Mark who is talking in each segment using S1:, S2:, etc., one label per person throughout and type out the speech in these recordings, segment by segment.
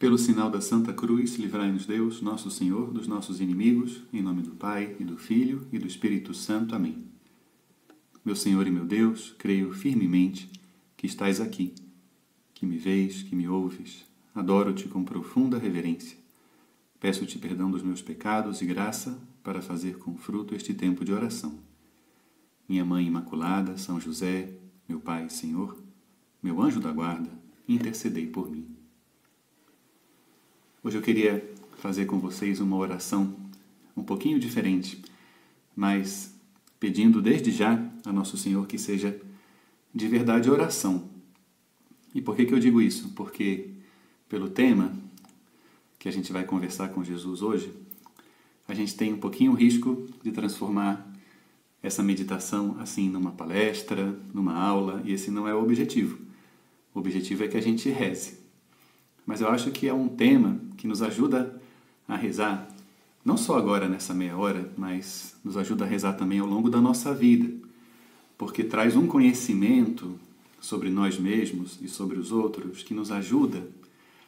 S1: Pelo sinal da Santa Cruz, livrai-nos Deus, nosso Senhor, dos nossos inimigos, em nome do Pai, e do Filho, e do Espírito Santo. Amém. Meu Senhor e meu Deus, creio firmemente que estás aqui, que me vês, que me ouves. Adoro-te com profunda reverência. Peço-te perdão dos meus pecados e graça para fazer com fruto este tempo de oração. Minha Mãe Imaculada, São José, meu Pai e Senhor, meu anjo da guarda, intercedei por mim. Hoje eu queria fazer com vocês uma oração um pouquinho diferente, mas pedindo desde já a Nosso Senhor que seja de verdade oração. E por que eu digo isso? Porque pelo tema que a gente vai conversar com Jesus hoje, a gente tem um pouquinho o risco de transformar essa meditação assim numa palestra, numa aula, e esse não é o objetivo. O objetivo é que a gente reze. Mas eu acho que é um tema que nos ajuda a rezar, não só agora nessa meia hora, mas nos ajuda a rezar também ao longo da nossa vida, porque traz um conhecimento sobre nós mesmos e sobre os outros que nos ajuda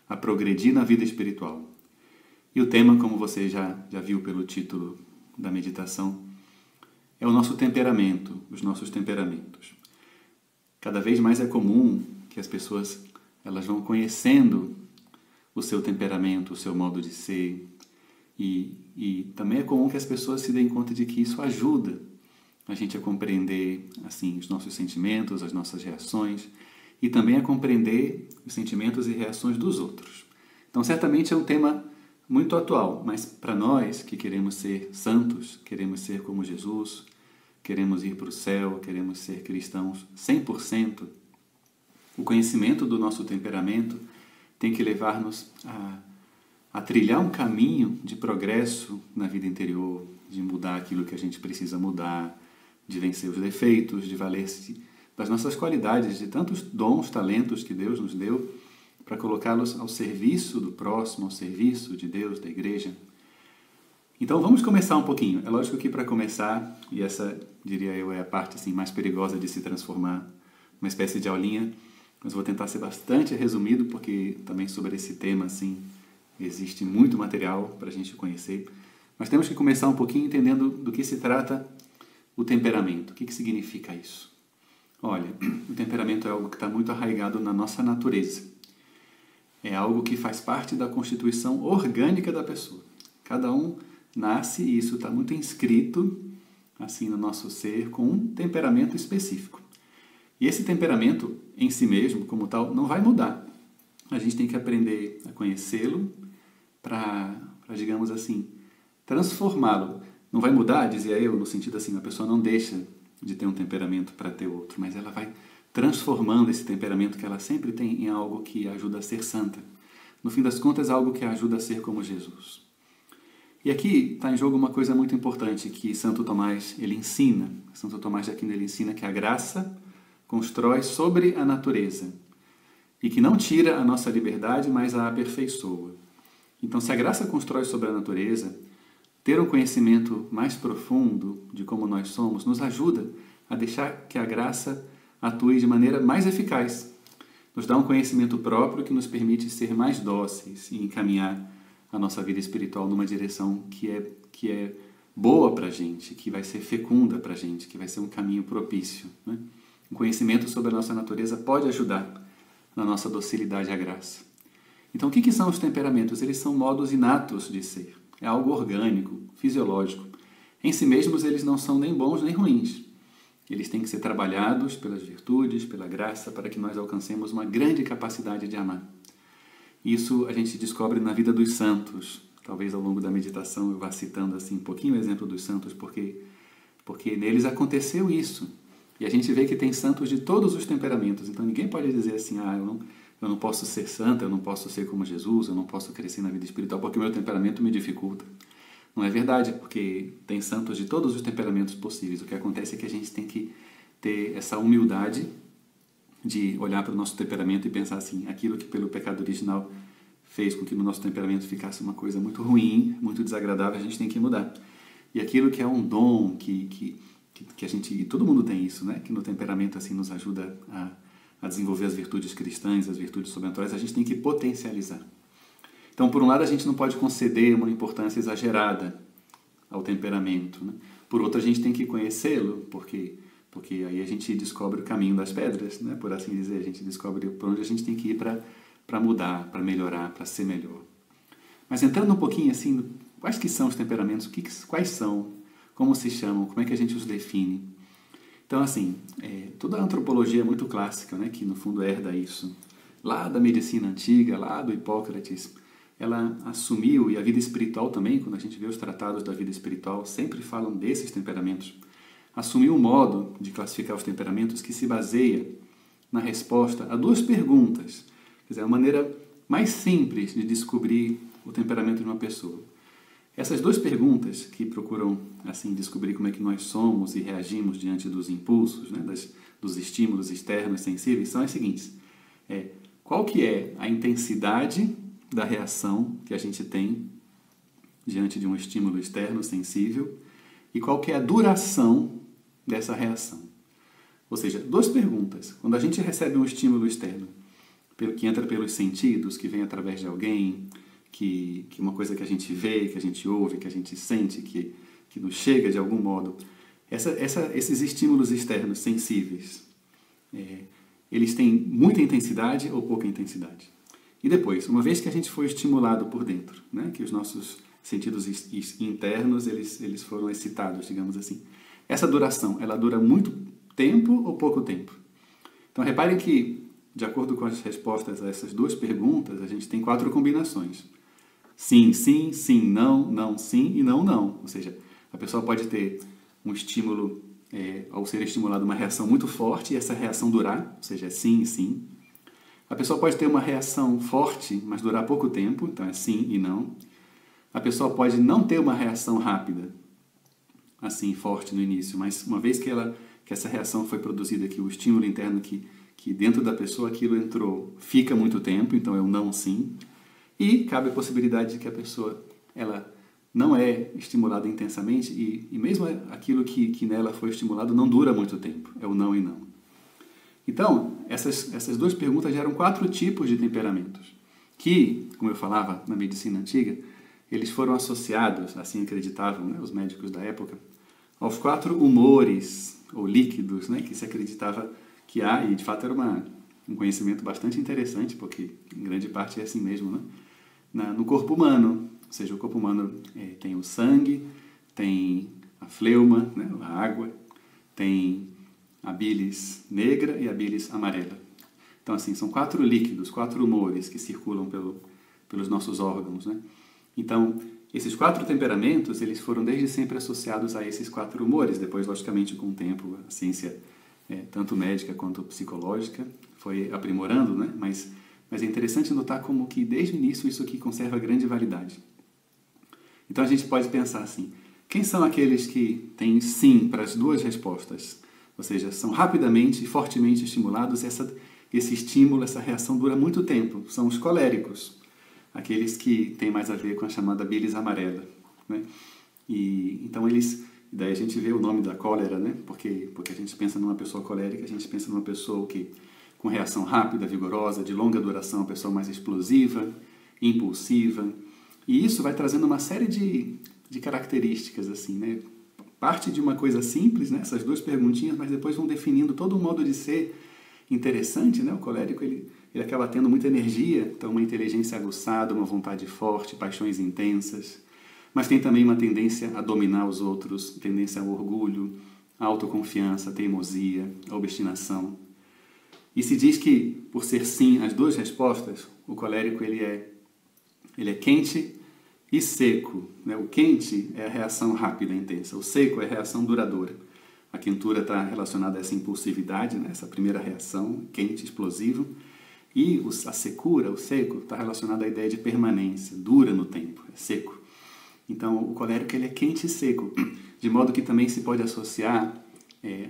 S1: a progredir na vida espiritual. E o tema, como você já viu pelo título da meditação, é o nosso temperamento, os nossos temperamentos. Cada vez mais é comum que as pessoas elas vão conhecendo o seu temperamento, o seu modo de ser, e também é comum que as pessoas se deem conta de que isso ajuda a gente a compreender assim, os nossos sentimentos, as nossas reações, e também a compreender os sentimentos e reações dos outros. Então, certamente é um tema muito atual, mas para nós que queremos ser santos, queremos ser como Jesus, queremos ir para o céu, queremos ser cristãos 100%, o conhecimento do nosso temperamento tem que levar-nos a trilhar um caminho de progresso na vida interior, de mudar aquilo que a gente precisa mudar, de vencer os defeitos, de valer-se das nossas qualidades, de tantos dons, talentos que Deus nos deu, para colocá-los ao serviço do próximo, ao serviço de Deus, da igreja. Então vamos começar um pouquinho. É lógico que para começar, e essa, diria eu, é a parte assim, mais perigosa de se transformar numa espécie de aulinha, mas vou tentar ser bastante resumido, porque também sobre esse tema assim, existe muito material para a gente conhecer. Mas temos que começar um pouquinho entendendo do que se trata o temperamento. O que significa isso? Olha, o temperamento é algo que está muito arraigado na nossa natureza. É algo que faz parte da constituição orgânica da pessoa. Cada um nasce, e isso está muito inscrito assim no nosso ser, com um temperamento específico. E esse temperamento em si mesmo, como tal, não vai mudar. A gente tem que aprender a conhecê-lo para, digamos assim, transformá-lo. Não vai mudar, dizia eu, no sentido assim, a pessoa não deixa de ter um temperamento para ter outro, mas ela vai transformando esse temperamento que ela sempre tem em algo que ajuda a ser santa. No fim das contas, algo que ajuda a ser como Jesus. E aqui está em jogo uma coisa muito importante que Santo Tomás ele ensina. Santo Tomás de Aquino ele ensina que a graça constrói sobre a natureza e que não tira a nossa liberdade, mas a aperfeiçoa. Então, se a graça constrói sobre a natureza, ter um conhecimento mais profundo de como nós somos nos ajuda a deixar que a graça atue de maneira mais eficaz. Nos dá um conhecimento próprio que nos permite ser mais dóceis e encaminhar a nossa vida espiritual numa direção que é boa para a gente, que vai ser fecunda para a gente, que vai ser um caminho propício, né? O conhecimento sobre a nossa natureza pode ajudar na nossa docilidade à graça. Então, o que são os temperamentos? Eles são modos inatos de ser. É algo orgânico, fisiológico. Em si mesmos, eles não são nem bons nem ruins. Eles têm que ser trabalhados pelas virtudes, pela graça, para que nós alcancemos uma grande capacidade de amar. Isso a gente descobre na vida dos santos. Talvez ao longo da meditação eu vá citando assim, um pouquinho o exemplo dos santos, porque neles aconteceu isso. E a gente vê que tem santos de todos os temperamentos. Então ninguém pode dizer assim, eu não posso ser santa, eu não posso ser como Jesus, eu não posso crescer na vida espiritual porque o meu temperamento me dificulta. Não é verdade, porque tem santos de todos os temperamentos possíveis. O que acontece é que a gente tem que ter essa humildade de olhar para o nosso temperamento e pensar assim, aquilo que pelo pecado original fez com que no nosso temperamento ficasse uma coisa muito ruim, muito desagradável, a gente tem que mudar. E aquilo que é um dom, que a gente, e todo mundo tem isso, né? Que no temperamento assim nos ajuda a desenvolver as virtudes cristãs, as virtudes sobrenaturais, a gente tem que potencializar. Então, por um lado, a gente não pode conceder uma importância exagerada ao temperamento, né? Por outro, a gente tem que conhecê-lo, porque aí a gente descobre o caminho das pedras, né? Por assim dizer, a gente descobre por onde a gente tem que ir para mudar, para melhorar, para ser melhor. Mas entrando um pouquinho assim, quais que são os temperamentos, quais são, como se chamam, como é que a gente os define? Então, assim, toda a antropologia é muito clássica, né? Que no fundo herda isso. Lá da medicina antiga, lá do Hipócrates, ela assumiu, e a vida espiritual também, quando a gente vê os tratados da vida espiritual, sempre falam desses temperamentos. Assumiu um modo de classificar os temperamentos que se baseia na resposta a duas perguntas. Quer dizer, a maneira mais simples de descobrir o temperamento de uma pessoa. Essas duas perguntas que procuram assim descobrir como é que nós somos e reagimos diante dos impulsos, né, dos estímulos externos sensíveis, são as seguintes. Qual que é a intensidade da reação que a gente tem diante de um estímulo externo sensível e qual que é a duração dessa reação? Ou seja, duas perguntas. Quando a gente recebe um estímulo externo, que entra pelos sentidos, que vem através de alguém, que uma coisa que a gente vê, que a gente ouve, que a gente sente, que nos chega de algum modo, esses estímulos externos sensíveis, eles têm muita intensidade ou pouca intensidade? E depois, uma vez que a gente foi estimulado por dentro, né, que os nossos sentidos internos eles foram excitados, digamos assim, essa duração, ela dura muito tempo ou pouco tempo? Então, reparem que, de acordo com as respostas a essas duas perguntas, a gente tem 4 combinações. Sim, sim, sim, não, não, sim e não, não. Ou seja, a pessoa pode ter um estímulo, ao ser estimulado, uma reação muito forte e essa reação durar, ou seja, é sim e sim. A pessoa pode ter uma reação forte, mas durar pouco tempo, então é sim e não. A pessoa pode não ter uma reação rápida, assim, forte no início, mas uma vez que essa reação foi produzida, que o estímulo interno que dentro da pessoa aquilo entrou, fica muito tempo, então é o não sim. E cabe a possibilidade de que a pessoa ela não é estimulada intensamente e mesmo aquilo que nela foi estimulado não dura muito tempo, é o não e não. Então, essas duas perguntas geram 4 tipos de temperamentos, que, como eu falava na medicina antiga, eles foram associados, assim acreditavam, né, os médicos da época, aos 4 humores ou líquidos, né, que se acreditava que há, e de fato era um conhecimento bastante interessante, porque em grande parte é assim mesmo, né? No corpo humano, ou seja, o corpo humano tem o sangue, tem a fleuma, né, a água, tem a bilis negra e a bilis amarela. Então, assim, são 4 líquidos, 4 humores que circulam pelos nossos órgãos, né? Então, esses 4 temperamentos, eles foram desde sempre associados a esses 4 humores. Depois, logicamente, com o tempo, a ciência, tanto médica quanto psicológica, foi aprimorando, né? Mas é interessante notar como que, desde o início, isso aqui conserva grande validade. Então, a gente pode pensar assim, quem são aqueles que têm sim para as duas respostas? Ou seja, são rapidamente e fortemente estimulados, esse estímulo, essa reação dura muito tempo. São os coléricos, aqueles que têm mais a ver com a chamada bilis amarela, né? E então daí a gente vê o nome da cólera, né? Porque a gente pensa numa pessoa colérica, a gente pensa numa pessoa com reação rápida, vigorosa, de longa duração, uma pessoa mais explosiva, impulsiva. E isso vai trazendo uma série de características, assim, né? Parte de uma coisa simples, né? Essas duas perguntinhas, mas depois vão definindo todo um modo de ser interessante, né? O colérico, ele acaba tendo muita energia, então uma inteligência aguçada, uma vontade forte, paixões intensas, mas tem também uma tendência a dominar os outros, tendência ao orgulho, a autoconfiança, a teimosia, a obstinação. E se diz que, por ser sim as duas respostas, o colérico ele é quente e seco, né? O quente é a reação rápida e intensa, o seco é a reação duradoura. A quentura está relacionada a essa impulsividade, né? Essa primeira reação, quente, explosivo. E a secura, o seco, está relacionado à ideia de permanência, dura no tempo, é seco. Então, o colérico ele é quente e seco, de modo que também se pode associar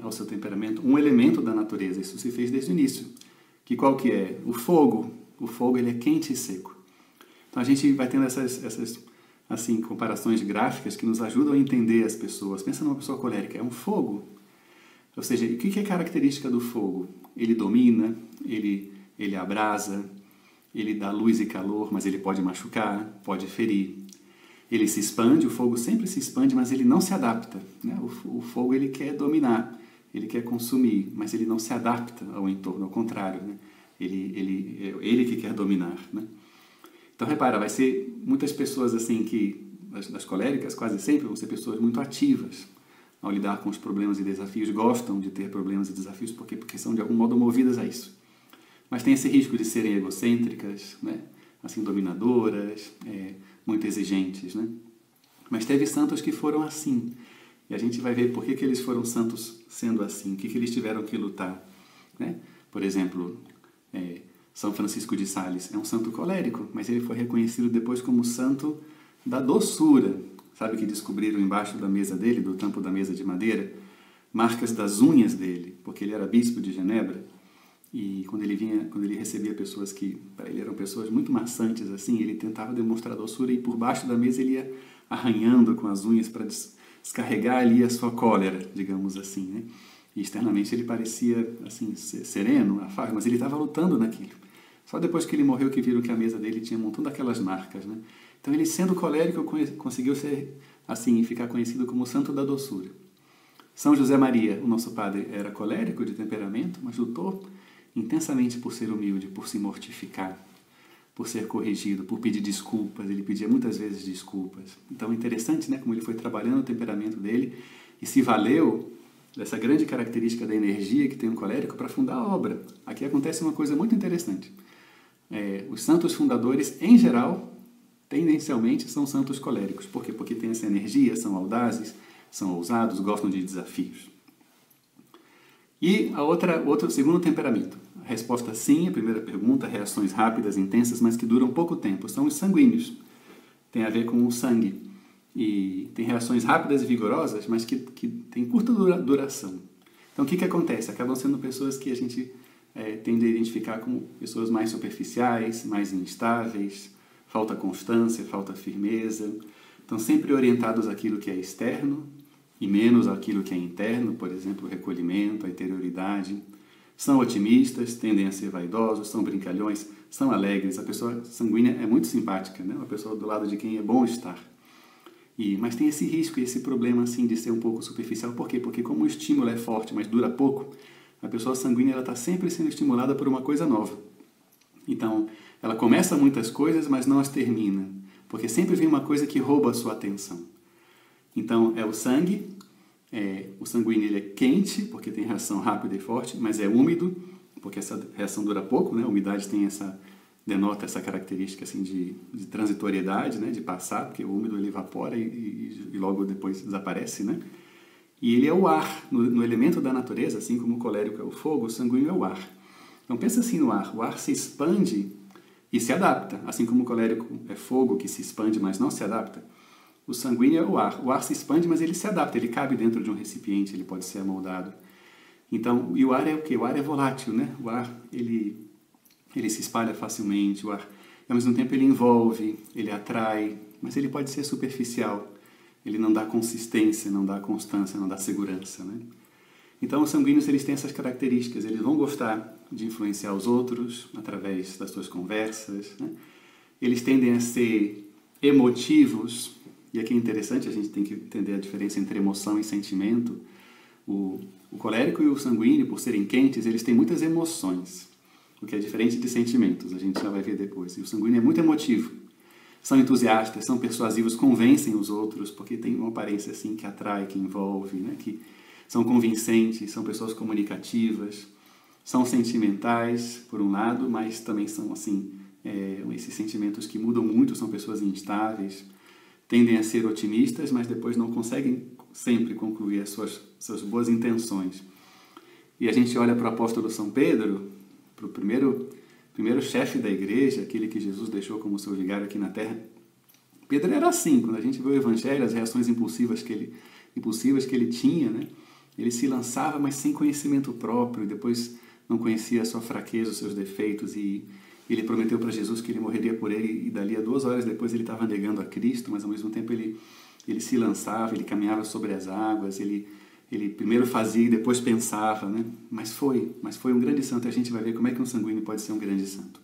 S1: ao seu temperamento um elemento da natureza. Isso se fez desde o início. Que qual que é? O fogo. O fogo ele é quente e seco. Então, a gente vai tendo essas assim, comparações gráficas que nos ajudam a entender as pessoas. Pensa numa pessoa colérica, é um fogo. Ou seja, o que é característica do fogo? Ele domina, ele abrasa, ele dá luz e calor, mas ele pode machucar, pode ferir. Ele se expande, o fogo sempre se expande, mas ele não se adapta, né? O fogo ele quer dominar, ele quer consumir, mas ele não se adapta ao entorno, ao contrário, né? Ele que quer dominar, né? Então repara, vai ser muitas pessoas assim que, das coléricas, quase sempre vão ser pessoas muito ativas ao lidar com os problemas e desafios, gostam de ter problemas e desafios, porque são de algum modo movidas a isso. Mas tem esse risco de serem egocêntricas, né? Assim, dominadoras, muito exigentes, né? Mas teve santos que foram assim. E a gente vai ver por que eles foram santos sendo assim, o que eles tiveram que lutar, né? Por exemplo, São Francisco de Sales é um santo colérico, mas ele foi reconhecido depois como santo da doçura. Sabe que descobriram embaixo da mesa dele, do tampo da mesa de madeira, marcas das unhas dele, porque ele era bispo de Genebra. E quando ele recebia pessoas que, para ele, eram pessoas muito maçantes, assim, ele tentava demonstrar doçura e por baixo da mesa ele ia arranhando com as unhas para descarregar ali a sua cólera, digamos assim, né? E externamente ele parecia, assim, sereno, afável, mas ele estava lutando naquilo. Só depois que ele morreu que viram que a mesa dele tinha um montão daquelas marcas, né? Então ele, sendo colérico, conseguiu ser, assim, ficar conhecido como o santo da doçura. São José Maria, o nosso padre, era colérico de temperamento, mas lutou intensamente por ser humilde, por se mortificar, por ser corrigido, por pedir desculpas. Ele pedia muitas vezes desculpas. Então é interessante, né, como ele foi trabalhando o temperamento dele e se valeu dessa grande característica da energia que tem um colérico para fundar a obra. Aqui acontece uma coisa muito interessante. Os santos fundadores, em geral, tendencialmente são santos coléricos. Por quê? Porque têm essa energia, são audazes, são ousados, gostam de desafios. E outro segundo temperamento. A resposta sim, a primeira pergunta, reações rápidas, intensas, mas que duram pouco tempo. São os sanguíneos. Tem a ver com o sangue. E tem reações rápidas e vigorosas, mas que têm curta duração. Então o que acontece? Acabam sendo pessoas que a gente tende a identificar como pessoas mais superficiais, mais instáveis, falta constância, falta firmeza. Estão sempre orientados àquilo que é externo e menos àquilo que é interno, por exemplo, o recolhimento, a interioridade. São otimistas, tendem a ser vaidosos, são brincalhões, são alegres. A pessoa sanguínea é muito simpática, né? Uma pessoa do lado de quem é bom estar. Mas tem esse risco e esse problema assim, de ser um pouco superficial. Por quê? Porque como o estímulo é forte, mas dura pouco, a pessoa sanguínea está sempre sendo estimulada por uma coisa nova. Então, ela começa muitas coisas, mas não as termina. Porque sempre vem uma coisa que rouba a sua atenção. Então, é o sangue. O sanguíneo ele é quente, porque tem reação rápida e forte, mas é úmido, porque essa reação dura pouco, né? A umidade denota essa característica assim, de transitoriedade, né? De passar, porque o úmido ele evapora e logo depois desaparece, né? E ele é o ar, no elemento da natureza, assim como o colérico é o fogo, o sanguíneo é o ar. Então pensa assim no ar, o ar se expande e se adapta, assim como o colérico é fogo que se expande, mas não se adapta. O sanguíneo é o ar se expande, mas ele se adapta, ele cabe dentro de um recipiente, ele pode ser amoldado. Então, e o ar é o quê? O ar é volátil, né? O ar, ele se espalha facilmente, o ar, ao mesmo tempo ele envolve, ele atrai, mas ele pode ser superficial, ele não dá consistência, não dá constância, não dá segurança, né? Então, os sanguíneos, eles têm essas características, eles vão gostar de influenciar os outros através das suas conversas, né? Eles tendem a ser emotivos, e aqui é interessante, a gente tem que entender a diferença entre emoção e sentimento. O colérico e o sanguíneo, por serem quentes, eles têm muitas emoções, o que é diferente de sentimentos, a gente já vai ver depois. E o sanguíneo é muito emotivo. São entusiastas, são persuasivos, convencem os outros, porque tem uma aparência assim que atrai, que envolve, né? Que são convincentes, são pessoas comunicativas, são sentimentais, por um lado, mas também são assim, esses sentimentos que mudam muito, são pessoas instáveis, tendem a ser otimistas, mas depois não conseguem sempre concluir as suas boas intenções. E a gente olha para o apóstolo São Pedro, para o primeiro chefe da igreja, aquele que Jesus deixou como seu vigário aqui na terra. Pedro era assim, quando a gente vê o evangelho, as reações impulsivas que ele tinha, né? Ele se lançava, mas sem conhecimento próprio, e depois não conhecia a sua fraqueza, os seus defeitos, e ele prometeu para Jesus que ele morreria por ele, e dali a 2 horas depois ele estava negando a Cristo, mas ao mesmo tempo ele se lançava, ele caminhava sobre as águas, ele primeiro fazia e depois pensava, né? Mas foi um grande santo, e a gente vai ver como é que um sanguíneo pode ser um grande santo.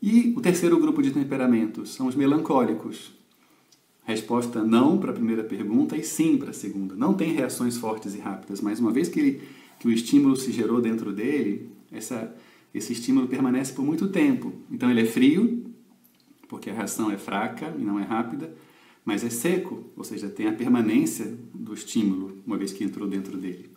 S1: E o terceiro grupo de temperamentos são os melancólicos. Resposta não para a primeira pergunta e sim para a segunda. Não tem reações fortes e rápidas, mas uma vez que o estímulo se gerou dentro dele, esse estímulo permanece por muito tempo. Então ele é frio, porque a reação é fraca e não é rápida, mas é seco, ou seja, tem a permanência do estímulo, uma vez que entrou dentro dele.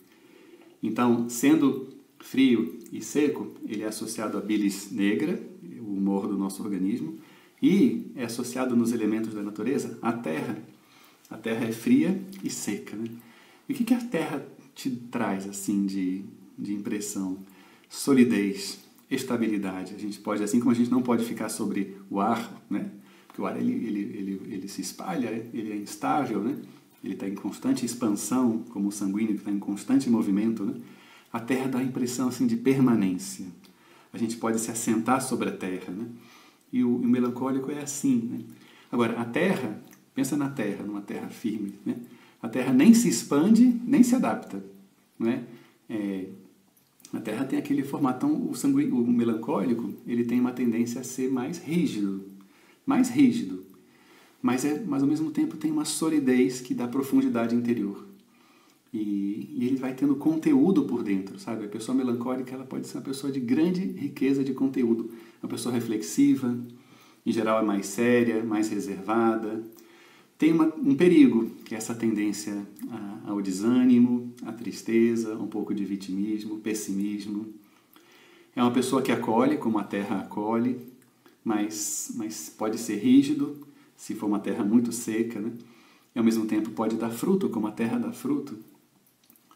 S1: Então, sendo frio e seco, ele é associado à bilis negra, o humor do nosso organismo, e é associado nos elementos da natureza à terra. A terra é fria e seca, né? E o que a terra te traz, assim, de impressão? Solidez, estabilidade. A gente pode, assim como a gente não pode ficar sobre o ar, né? Porque o ar ele se espalha, ele é instável, né? Ele está em constante expansão, como o sanguíneo que está em constante movimento, né? A terra dá a impressão assim de permanência. A gente pode se assentar sobre a terra, né? E o melancólico é assim, né? Agora, a terra, pensa na terra, numa terra firme, né? A terra nem se expande, nem se adapta, né? A terra tem aquele formatão, o melancólico, ele tem uma tendência a ser mais rígido, mas ao mesmo tempo tem uma solidez que dá profundidade interior. E ele vai tendo conteúdo por dentro, sabe? A pessoa melancólica, ela pode ser uma pessoa de grande riqueza de conteúdo. Uma pessoa reflexiva, em geral é mais séria, mais reservada. Tem um perigo, que é essa tendência ao desânimo, à tristeza, um pouco de vitimismo, pessimismo. É uma pessoa que acolhe, como a terra acolhe, mas pode ser rígido, se for uma terra muito seca, né? E ao mesmo tempo pode dar fruto, como a terra dá fruto.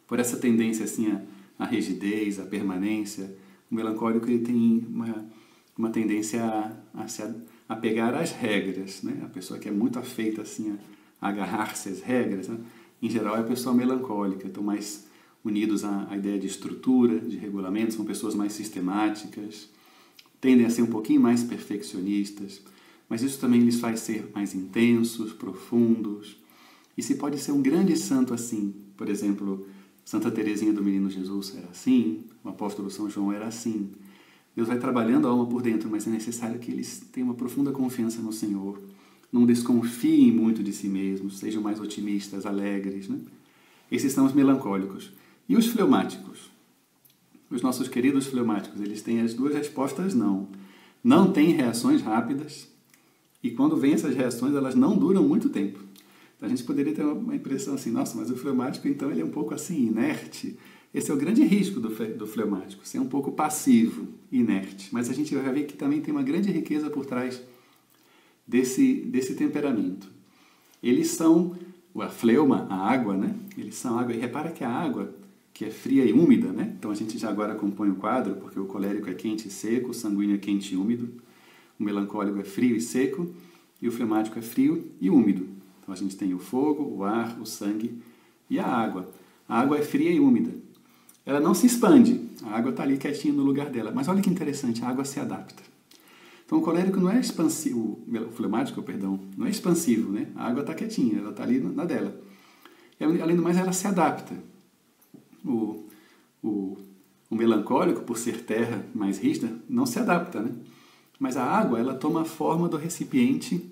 S1: Por essa tendência assim, à rigidez, à permanência, o melancólico ele tem uma tendência a se apegar às regras, né? A pessoa que é muito afeita assim, a agarrar-se às regras, né? Em geral é a pessoa melancólica, estão mais unidos à ideia de estrutura, de regulamento, são pessoas mais sistemáticas, tendem a ser um pouquinho mais perfeccionistas, mas isso também lhes faz ser mais intensos, profundos. E se pode ser um grande santo assim, por exemplo, Santa Teresinha do Menino Jesus era assim, o apóstolo São João era assim. Deus vai trabalhando a alma por dentro, mas é necessário que eles tenham uma profunda confiança no Senhor. Não desconfiem muito de si mesmos, sejam mais otimistas, alegres, né? Esses são os melancólicos. E os fleumáticos? Os nossos queridos fleumáticos, eles têm as duas respostas não. Não têm reações rápidas, e quando vêm essas reações, elas não duram muito tempo. Então, a gente poderia ter uma impressão assim, nossa, mas o fleumático, então, ele é um pouco assim, inerte. Esse é o grande risco do fleumático, ser um pouco passivo, inerte. Mas a gente vai ver que também tem uma grande riqueza por trás desse temperamento. Eles são, a fleuma, a água, né? Eles são água. E repara que a água, que é fria e úmida, né? Então a gente já agora compõe o quadro, porque o colérico é quente e seco, o sanguíneo é quente e úmido, o melancólico é frio e seco, e o fleumático é frio e úmido. Então a gente tem o fogo, o ar, o sangue e a água. A água é fria e úmida. Ela não se expande, a água está ali quietinha no lugar dela. Mas olha que interessante, a água se adapta. Então o colérico não é expansivo, o fleumático, perdão, não é expansivo, né? A água está quietinha, ela está ali na dela. E, além do mais, ela se adapta. O melancólico, por ser terra mais rígida, não se adapta, né? Mas a água, ela toma a forma do recipiente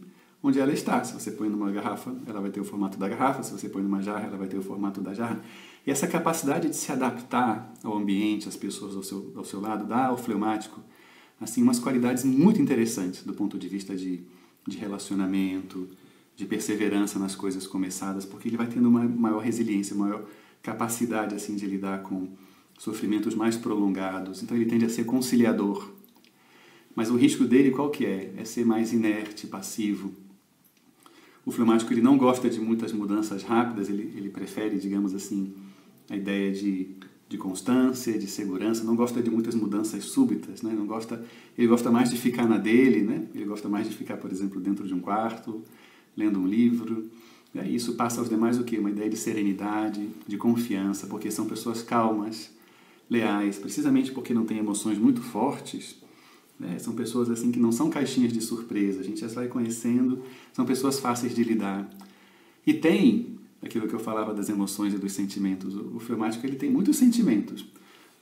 S1: onde ela está. Se você põe numa garrafa, ela vai ter o formato da garrafa. Se você põe numa jarra, ela vai ter o formato da jarra. E essa capacidade de se adaptar ao ambiente, às pessoas ao seu lado, dá ao fleumático assim, umas qualidades muito interessantes do ponto de vista de relacionamento, de perseverança nas coisas começadas, porque ele vai tendo uma maior resiliência, maior capacidade assim, de lidar com sofrimentos mais prolongados. Então ele tende a ser conciliador. Mas o risco dele qual que é? É ser mais inerte, passivo. O fleumático ele não gosta de muitas mudanças rápidas, ele prefere, digamos assim, a ideia de constância, de segurança, não gosta de muitas mudanças súbitas, né? Ele gosta mais de ficar na dele, né? Ele gosta mais de ficar, por exemplo, dentro de um quarto, lendo um livro. E isso passa aos demais o quê? Uma ideia de serenidade, de confiança, porque são pessoas calmas, leais, precisamente porque não têm emoções muito fortes, né? São pessoas assim que não são caixinhas de surpresa, a gente já vai conhecendo, são pessoas fáceis de lidar. E tem aquilo que eu falava das emoções e dos sentimentos. O fleumático ele tem muitos sentimentos,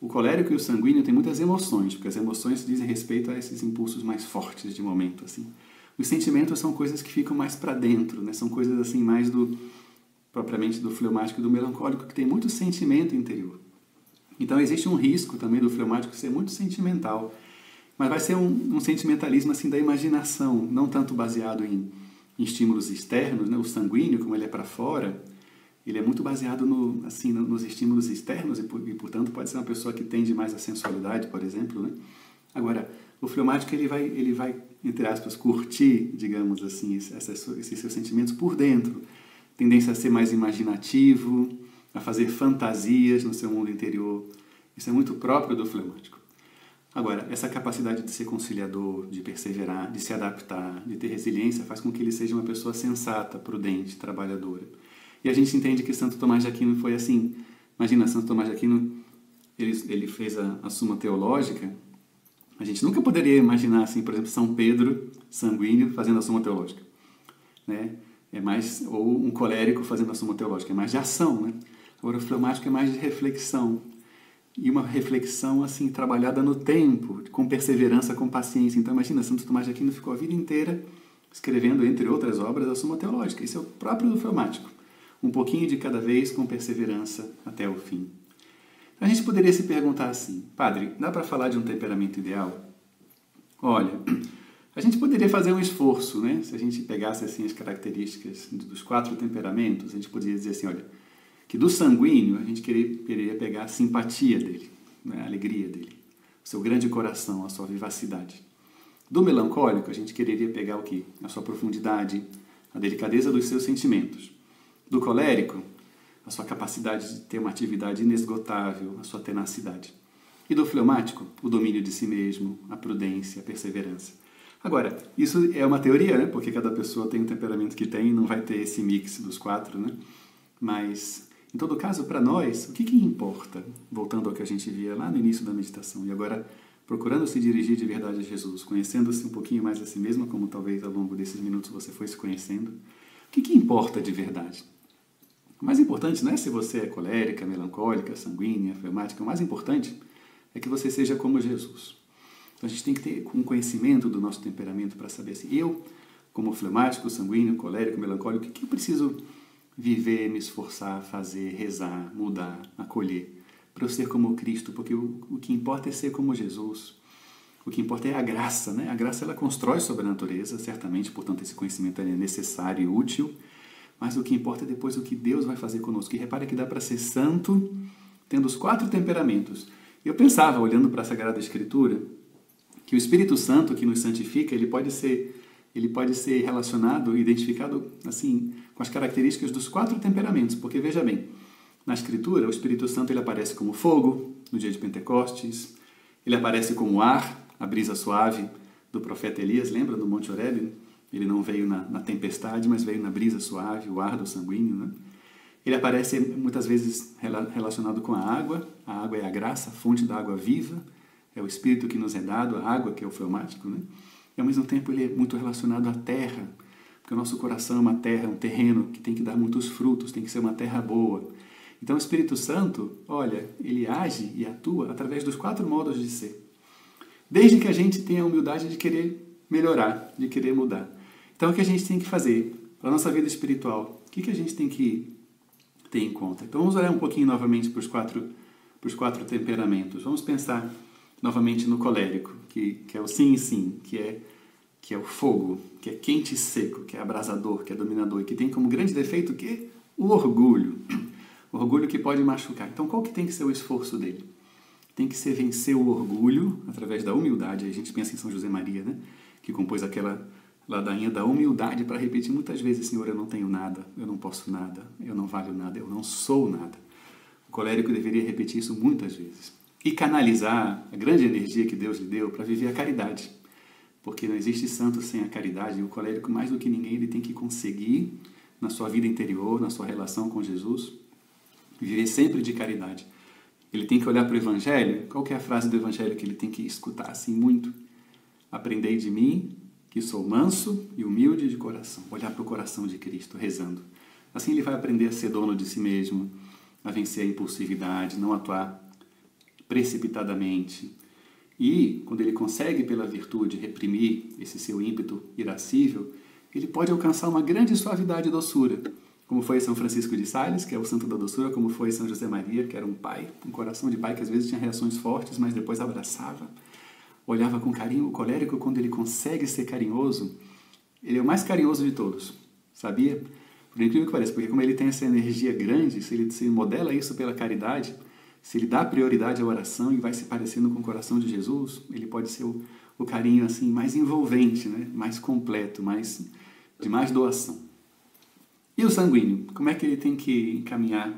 S1: O colérico e o sanguíneo têm muitas emoções, porque as emoções dizem respeito a esses impulsos mais fortes de momento, assim. Os sentimentos são coisas que ficam mais para dentro, né? São coisas assim mais propriamente do fleumático e do melancólico, que tem muito sentimento interior. Então existe um risco também do fleumático ser muito sentimental, mas vai ser um sentimentalismo assim da imaginação, não tanto baseado em estímulos externos, né? O sanguíneo, como ele é para fora, ele é muito baseado nos estímulos externos e, portanto, pode ser uma pessoa que tende mais à sensualidade, por exemplo, né? Agora, o fleumático, ele vai, entre aspas, curtir, digamos assim, esses seus sentimentos por dentro. Tendência a ser mais imaginativo, a fazer fantasias no seu mundo interior. Isso é muito próprio do fleumático. Agora, essa capacidade de ser conciliador, de perseverar, de se adaptar, de ter resiliência, faz com que ele seja uma pessoa sensata, prudente, trabalhadora. E a gente entende que Santo Tomás de Aquino foi assim. Imagina, Santo Tomás de Aquino, ele fez a Suma Teológica. A gente nunca poderia imaginar, assim, por exemplo, São Pedro, sanguíneo, fazendo a Suma Teológica, né? Ou um colérico fazendo a Suma Teológica, é mais de ação, né? Agora, o fleumático é mais de reflexão. E uma reflexão, assim, trabalhada no tempo, com perseverança, com paciência. Então, imagina, Santo Tomás de Aquino ficou a vida inteira escrevendo, entre outras obras, a Suma Teológica. Isso é o próprio do fleumático. Um pouquinho de cada vez, com perseverança até o fim. A gente poderia se perguntar assim, padre, dá para falar de um temperamento ideal? Olha, a gente poderia fazer um esforço, né? Se a gente pegasse assim as características dos 4 temperamentos, a gente poderia dizer assim, olha, que do sanguíneo a gente queria pegar a simpatia dele, né? A alegria dele, o seu grande coração, a sua vivacidade. Do melancólico a gente quereria pegar o quê? A sua profundidade, a delicadeza dos seus sentimentos. Do colérico, a sua capacidade de ter uma atividade inesgotável, a sua tenacidade. E do fleumático, o domínio de si mesmo, a prudência, a perseverança. Agora, isso é uma teoria, né? Porque cada pessoa tem o temperamento que tem e não vai ter esse mix dos 4, né? Mas, em todo caso, para nós, o que importa? Voltando ao que a gente via lá no início da meditação e agora procurando se dirigir de verdade a Jesus, conhecendo-se um pouquinho mais a si mesmo, como talvez ao longo desses minutos você foi se conhecendo, o que importa de verdade? O mais importante não é se você é colérica, melancólica, sanguínea, fleumática. O mais importante é que você seja como Jesus. Então a gente tem que ter um conhecimento do nosso temperamento para saber se eu, como fleumático, sanguíneo, colérico, melancólico, o que eu preciso viver, me esforçar, fazer, rezar, mudar, acolher, para eu ser como Cristo, porque o que importa é ser como Jesus. O que importa é a graça, né? A graça ela constrói sobre a natureza, certamente, portanto esse conhecimento é necessário e útil. Mas o que importa é depois o que Deus vai fazer conosco. E repare que dá para ser santo tendo os 4 temperamentos. Eu pensava, olhando para a Sagrada Escritura, que o Espírito Santo que nos santifica, ele pode ser relacionado, identificado assim, com as características dos 4 temperamentos. Porque, veja bem, na Escritura, o Espírito Santo ele aparece como fogo, no dia de Pentecostes. Ele aparece como ar, a brisa suave do profeta Elias, lembra do Monte Horebe? Ele não veio na tempestade, mas veio na brisa suave, o ar do sanguíneo, né? Ele aparece muitas vezes relacionado com a água. A água é a graça, a fonte da água viva. É o Espírito que nos é dado, a água que é o fleumático, né? E ao mesmo tempo ele é muito relacionado à terra, porque o nosso coração é uma terra, um terreno que tem que dar muitos frutos, tem que ser uma terra boa. Então o Espírito Santo, olha, ele age e atua através dos 4 modos de ser. Desde que a gente tenha a humildade de querer melhorar, de querer mudar. Então, o que a gente tem que fazer para a nossa vida espiritual? O que a gente tem que ter em conta? Então, vamos olhar um pouquinho novamente para os 4 temperamentos. Vamos pensar novamente no colérico, que é o sim e sim, que é o fogo, que é quente e seco, que é abrasador, que é dominador, e que tem como grande defeito o orgulho. O orgulho que pode machucar. Então, qual que tem que ser o esforço dele? Tem que ser vencer o orgulho através da humildade. A gente pensa em São José Maria, né? Que compôs aquela ladainha da humildade para repetir muitas vezes: Senhor, eu não tenho nada, eu não posso nada, eu não valho nada, eu não sou nada. O colérico deveria repetir isso muitas vezes. E canalizar a grande energia que Deus lhe deu para viver a caridade. Porque não existe santo sem a caridade. E o colérico, mais do que ninguém, ele tem que conseguir, na sua vida interior, na sua relação com Jesus, viver sempre de caridade. Ele tem que olhar para o Evangelho. Qual que é a frase do Evangelho que ele tem que escutar assim muito? Aprendei de mim, que sou manso e humilde de coração. Olhar para o coração de Cristo, rezando. Assim ele vai aprender a ser dono de si mesmo, a vencer a impulsividade, não atuar precipitadamente. E, quando ele consegue, pela virtude, reprimir esse seu ímpeto irascível, ele pode alcançar uma grande suavidade e doçura, como foi São Francisco de Sales, que é o santo da doçura, como foi São José Maria, que era um pai, um coração de pai que às vezes tinha reações fortes, mas depois abraçava, olhava com carinho. O colérico, quando ele consegue ser carinhoso, ele é o mais carinhoso de todos, sabia? Por incrível que pareça, porque como ele tem essa energia grande, se ele modela isso pela caridade, se ele dá prioridade à oração e vai se parecendo com o coração de Jesus, ele pode ser o carinho assim mais envolvente, né? Mais completo, de mais doação. E o sanguíneo? Como é que ele tem que encaminhar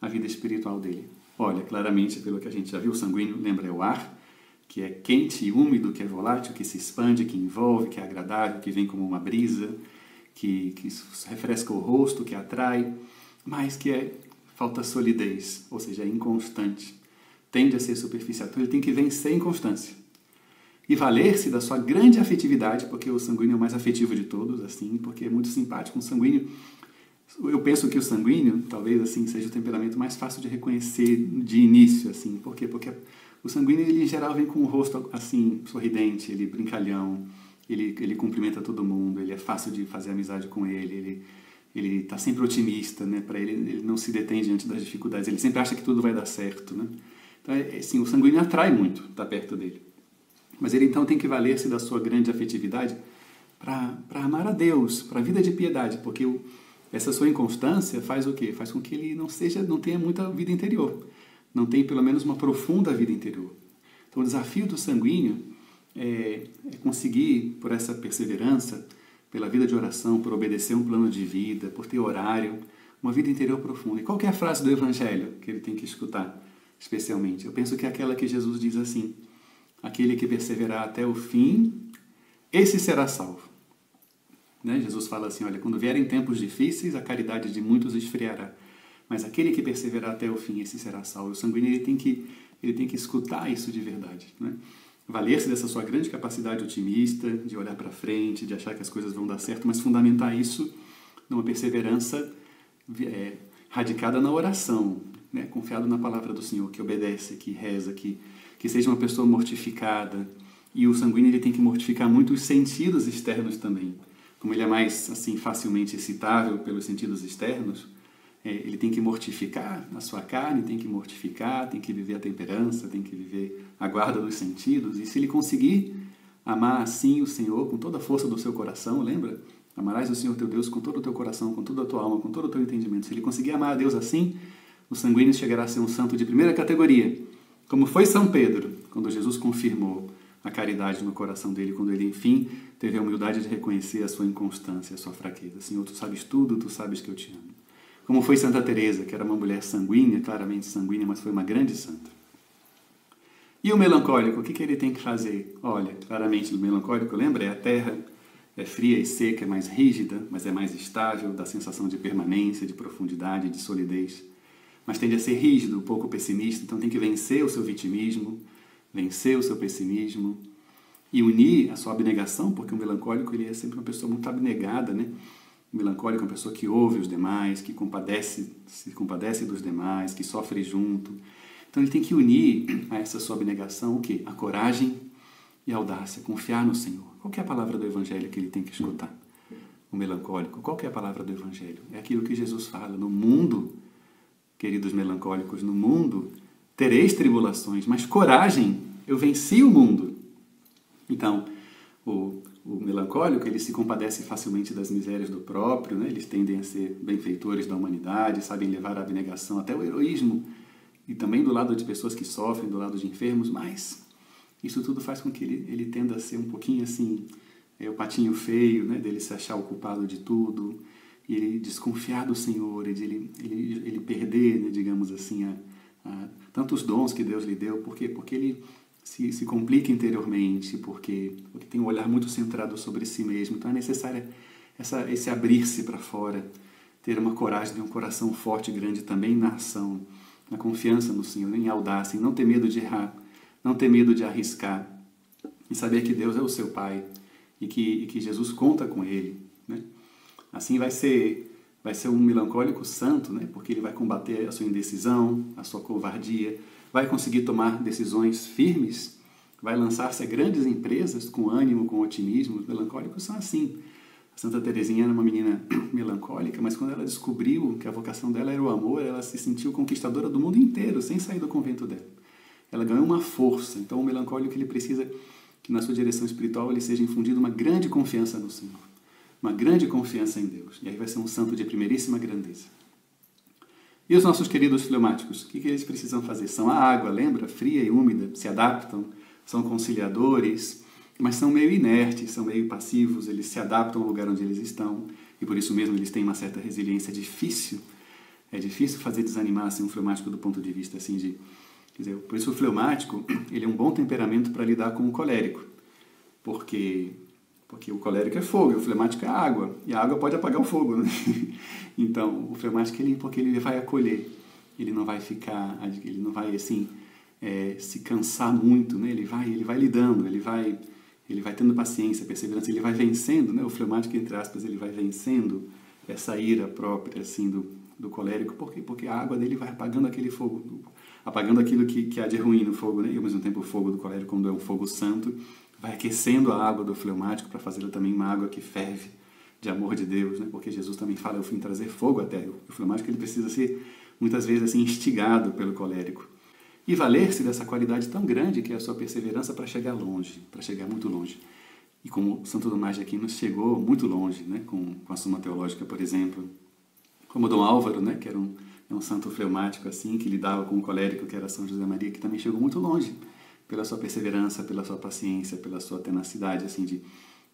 S1: a vida espiritual dele? Olha, claramente, pelo que a gente já viu, o sanguíneo lembra o ar, que é quente e úmido, que é volátil, que se expande, que envolve, que é agradável, que vem como uma brisa, que refresca o rosto, que atrai, mas que falta solidez, ou seja, é inconstante, tende a ser superficial. Então ele tem que vencer a inconstância e valer-se da sua grande afetividade, porque o sanguíneo é o mais afetivo de todos, assim, porque é muito simpático. Um sanguíneo, eu penso que o sanguíneo, talvez assim, seja o temperamento mais fácil de reconhecer de início, assim. Por quê? Porque o sanguíneo, ele, em geral, vem com o rosto assim, sorridente, ele brincalhão, ele cumprimenta todo mundo, ele é fácil de fazer amizade com ele está sempre otimista, né? Para ele não se detém diante das dificuldades, ele sempre acha que tudo vai dar certo, né? Então, assim, o sanguíneo atrai muito estar perto dele. Mas ele então tem que valer-se da sua grande afetividade para amar a Deus, para a vida de piedade, porque essa sua inconstância faz o quê? Faz com que ele não tenha muita vida interior, não tenha pelo menos uma profunda vida interior. Então o desafio do sanguíneo é conseguir, por essa perseverança, pela vida de oração, por obedecer um plano de vida, por ter horário, uma vida interior profunda. E qual que é a frase do Evangelho que ele tem que escutar, especialmente? Eu penso que é aquela que Jesus diz assim: aquele que perseverar até o fim, esse será salvo. Né? Jesus fala assim, olha, quando vierem tempos difíceis, a caridade de muitos esfriará. Mas aquele que perseverar até o fim, esse será salvo. O sanguíneo, ele tem que escutar isso de verdade, né? Valer-se dessa sua grande capacidade otimista, de olhar para frente, de achar que as coisas vão dar certo, mas fundamentar isso numa perseverança radicada na oração, né? Confiado na palavra do Senhor, que obedece, que reza, que seja uma pessoa mortificada. E o sanguíneo, ele tem que mortificar muito os sentidos externos também. Como ele é mais assim, facilmente excitável pelos sentidos externos, ele tem que mortificar a sua carne, tem que viver a temperança, tem que viver a guarda dos sentidos. E se ele conseguir amar assim o Senhor com toda a força do seu coração, lembra? Amarás o Senhor teu Deus com todo o teu coração, com toda a tua alma, com todo o teu entendimento. Se ele conseguir amar a Deus assim, o sanguíneo chegará a ser um santo de primeira categoria, como foi São Pedro, quando Jesus confirmou a caridade no coração dele, quando ele, enfim, teve a humildade de reconhecer a sua inconstância, a sua fraqueza. Senhor, tu sabes tudo, tu sabes que eu te amo. Como foi Santa Teresa, que era uma mulher sanguínea, claramente sanguínea, mas foi uma grande santa. E o melancólico, o que ele tem que fazer? Olha, claramente o melancólico, lembra? A terra é fria e seca, é mais rígida, mas é mais estável, dá sensação de permanência, de profundidade, de solidez. Mas tende a ser rígido, um pouco pessimista, então tem que vencer o seu vitimismo, vencer o seu pessimismo e unir a sua abnegação, porque o melancólico, ele é sempre uma pessoa muito abnegada, né? O melancólico é uma pessoa que ouve os demais, que se compadece dos demais, que sofre junto. Então ele tem que unir a essa sua abnegação o quê? A coragem e a audácia, confiar no Senhor. Qual que é a palavra do Evangelho que ele tem que escutar? O melancólico, qual que é a palavra do Evangelho? É aquilo que Jesus fala: no mundo, queridos melancólicos, no mundo tereis tribulações, mas coragem, eu venci o mundo. Então, o melancólico, ele se compadece facilmente das misérias do próprio, né? Eles tendem a ser benfeitores da humanidade, sabem levar a abnegação até o heroísmo, e também do lado de pessoas que sofrem, do lado de enfermos, mas isso tudo faz com que ele tenda a ser um pouquinho assim, o patinho feio, né? Dele se achar o culpado de tudo, e ele desconfiar do Senhor, e de ele perder, né, digamos assim, tantos dons que Deus lhe deu. Por quê? Porque ele se complica interiormente, porque tem um olhar muito centrado sobre si mesmo. Então é necessário esse abrir-se para fora, ter uma coragem, um coração forte e grande também na ação, na confiança no Senhor, em audácia, em não ter medo de errar, não ter medo de arriscar, e saber que Deus é o seu Pai e que Jesus conta com ele, né? Assim vai ser um melancólico santo, né? Porque ele vai combater a sua indecisão, a sua covardia, vai conseguir tomar decisões firmes, vai lançar-se a grandes empresas com ânimo, com otimismo. Os melancólicos são assim. A Santa Teresinha era uma menina melancólica, mas quando ela descobriu que a vocação dela era o amor, ela se sentiu conquistadora do mundo inteiro, sem sair do convento dela. Ela ganhou uma força. Então o melancólico ele precisa que na sua direção espiritual ele seja infundido uma grande confiança no Senhor, uma grande confiança em Deus. E aí vai ser um santo de primeiríssima grandeza. E os nossos queridos fleumáticos, o que eles precisam fazer? São a água, lembra? Fria e úmida, se adaptam, são conciliadores, mas são meio inertes, são meio passivos, eles se adaptam ao lugar onde eles estão, e por isso mesmo eles têm uma certa resiliência. É difícil fazer desanimar assim, um fleumático do ponto de vista assim de... Quer dizer, por isso o fleumático ele é um bom temperamento para lidar com o colérico, porque o colérico é fogo, e o fleumático é água, e a água pode apagar o fogo, né? Então, o fleumático, porque ele vai acolher, ele não vai assim, se cansar muito, né? Ele vai lidando, ele vai tendo paciência, perseverança, ele vai vencendo, né? O fleumático, entre aspas, ele vai vencendo essa ira própria, assim, do colérico, porque a água dele vai apagando aquele fogo, apagando aquilo que há de ruim no fogo, né? E ao mesmo tempo o fogo do colérico, quando é um fogo santo, vai aquecendo a água do fleumático para fazê-la também uma água que ferve de amor de Deus, né? Porque Jesus também fala, eu vim trazer fogo à terra. O fleumático ele precisa ser, muitas vezes, assim, instigado pelo colérico. E valer-se dessa qualidade tão grande que é a sua perseverança para chegar longe, para chegar muito longe. E como Santo Tomás de Aquino chegou muito longe, né? Com a Suma Teológica, por exemplo. Como Dom Álvaro, né? Que era um santo fleumático, assim, que lidava com o colérico, que era São José Maria, que também chegou muito longe pela sua perseverança, pela sua paciência, pela sua tenacidade, assim,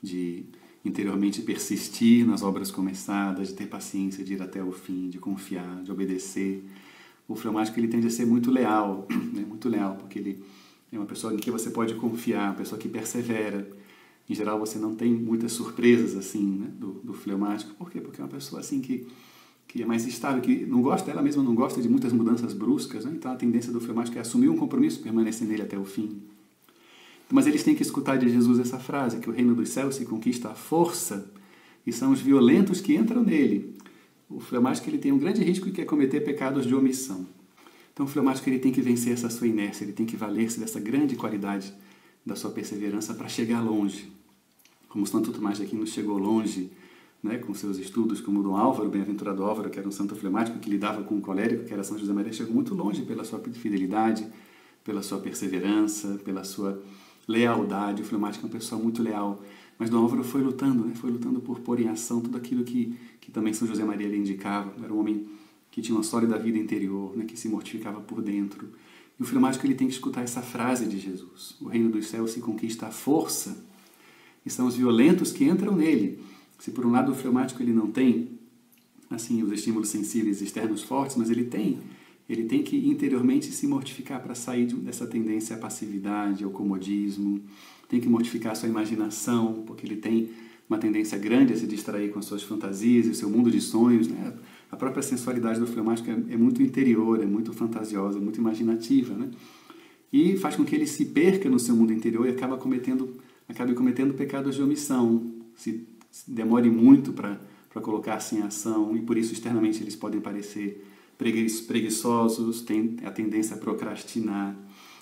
S1: de interiormente persistir nas obras começadas, de ter paciência, de ir até o fim, de confiar, de obedecer. O fleumático ele tende a ser muito leal, né? Muito leal, porque ele é uma pessoa em que você pode confiar, uma pessoa que persevera. Em geral, você não tem muitas surpresas assim, né? do fleumático. Por quê? Porque é uma pessoa assim que é mais estável, que não gosta, ela mesma não gosta de muitas mudanças bruscas, né? Então a tendência do fleumático é assumir um compromisso, permanecer nele até o fim. Mas eles têm que escutar de Jesus essa frase, que o reino dos céus se conquista à força e são os violentos que entram nele. O fleumático ele tem um grande risco que é cometer pecados de omissão. Então o fleumático ele tem que vencer essa sua inércia, ele tem que valer-se dessa grande qualidade da sua perseverança para chegar longe. Como Santo Tomás de Aquino chegou longe, né, com seus estudos, como Dom Álvaro, bem-aventurado Álvaro, que era um santo fleumático que lidava com o colérico, que era São José Maria, chegou muito longe pela sua fidelidade, pela sua perseverança, pela sua lealdade. O fleumático é uma pessoa muito leal, mas Dom Álvaro foi lutando, né, foi lutando por pôr em ação tudo aquilo que também São José Maria lhe indicava. Era um homem que tinha uma sólida vida interior, né, que se mortificava por dentro. E o fleumático ele tem que escutar essa frase de Jesus: o reino dos céus se conquista à força e são os violentos que entram nele. Se por um lado o fleumático ele não tem assim os estímulos sensíveis externos fortes, mas ele tem que interiormente se mortificar para sair dessa tendência à passividade, ao comodismo, tem que mortificar a sua imaginação, porque ele tem uma tendência grande a se distrair com as suas fantasias e o seu mundo de sonhos, né? A própria sensualidade do fleumático é muito interior, é muito fantasiosa, muito imaginativa, né? E faz com que ele se perca no seu mundo interior e acabe cometendo pecados de omissão, se demore muito para colocar-se em ação, e por isso externamente eles podem parecer preguiçosos, têm a tendência a procrastinar.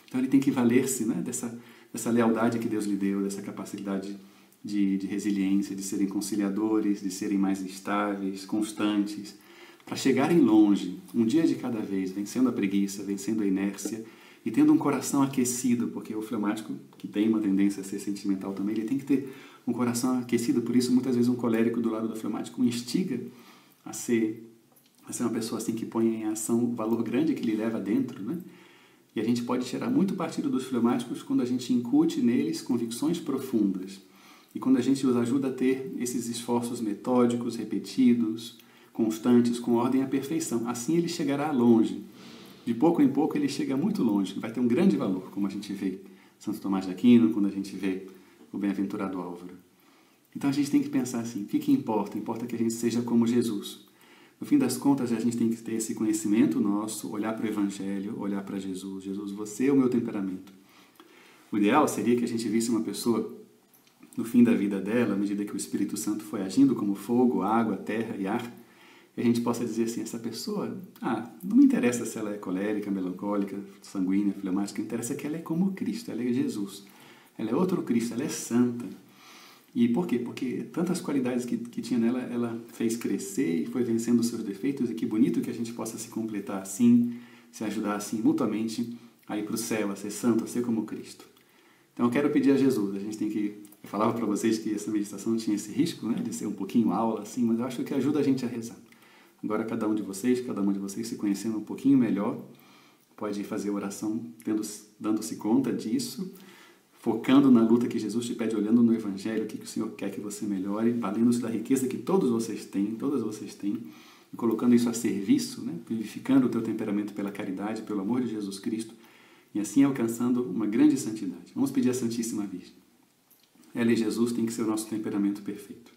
S1: Então ele tem que valer-se, né, dessa lealdade que Deus lhe deu, dessa capacidade de resiliência, de serem conciliadores, de serem mais estáveis, constantes, para chegarem longe, um dia de cada vez, vencendo a preguiça, vencendo a inércia e tendo um coração aquecido, porque o fleumático, que tem uma tendência a ser sentimental também, ele tem que ter um coração aquecido. Por isso, muitas vezes, um colérico do lado do fleumático o instiga a ser uma pessoa assim que põe em ação o valor grande que lhe leva dentro, né? E a gente pode tirar muito partido dos fleumáticos quando a gente incute neles convicções profundas e quando a gente os ajuda a ter esses esforços metódicos, repetidos, constantes, com ordem à perfeição. Assim ele chegará longe. De pouco em pouco ele chega muito longe, vai ter um grande valor, como a gente vê Santo Tomás de Aquino, quando a gente vê o bem-aventurado Álvaro. Então a gente tem que pensar assim, o que importa? Importa que a gente seja como Jesus. No fim das contas, a gente tem que ter esse conhecimento nosso, olhar para o Evangelho, olhar para Jesus. Jesus, você é o meu temperamento. O ideal seria que a gente visse uma pessoa, no fim da vida dela, à medida que o Espírito Santo foi agindo como fogo, água, terra e ar, que a gente possa dizer assim, essa pessoa, não me interessa se ela é colérica, melancólica, sanguínea, fleumática, interessa que ela é como Cristo, ela é Jesus. Ela é outro Cristo, ela é santa. E por quê? Porque tantas qualidades que tinha nela, ela fez crescer e foi vencendo os seus defeitos, e que bonito que a gente possa se completar assim, se ajudar assim mutuamente a ir para o céu, a ser santo, a ser como Cristo. Então eu quero pedir a Jesus, eu falava para vocês que essa meditação tinha esse risco, né, de ser um pouquinho aula assim, mas eu acho que ajuda a gente a rezar. Agora cada um de vocês se conhecendo um pouquinho melhor, pode fazer oração dando-se conta disso, focando na luta que Jesus te pede, olhando no Evangelho, o que o Senhor quer que você melhore, valendo-se da riqueza que todas vocês têm, e colocando isso a serviço, né, vivificando o teu temperamento pela caridade, pelo amor de Jesus Cristo, e assim alcançando uma grande santidade. Vamos pedir à Santíssima Virgem. Ela e Jesus tem que ser o nosso temperamento perfeito.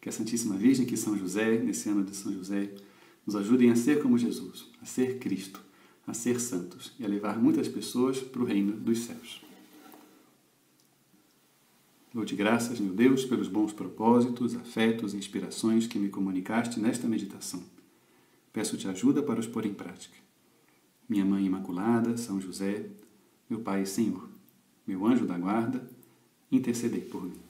S1: Que a Santíssima Virgem, que São José, nesse ano de São José, nos ajudem a ser como Jesus, a ser Cristo, a ser santos e a levar muitas pessoas para o reino dos céus. Dou-te graças, meu Deus, pelos bons propósitos, afetos e inspirações que me comunicaste nesta meditação. Peço-te ajuda para os pôr em prática. Minha Mãe Imaculada, São José, meu Pai e Senhor, meu anjo da guarda, intercedei por mim.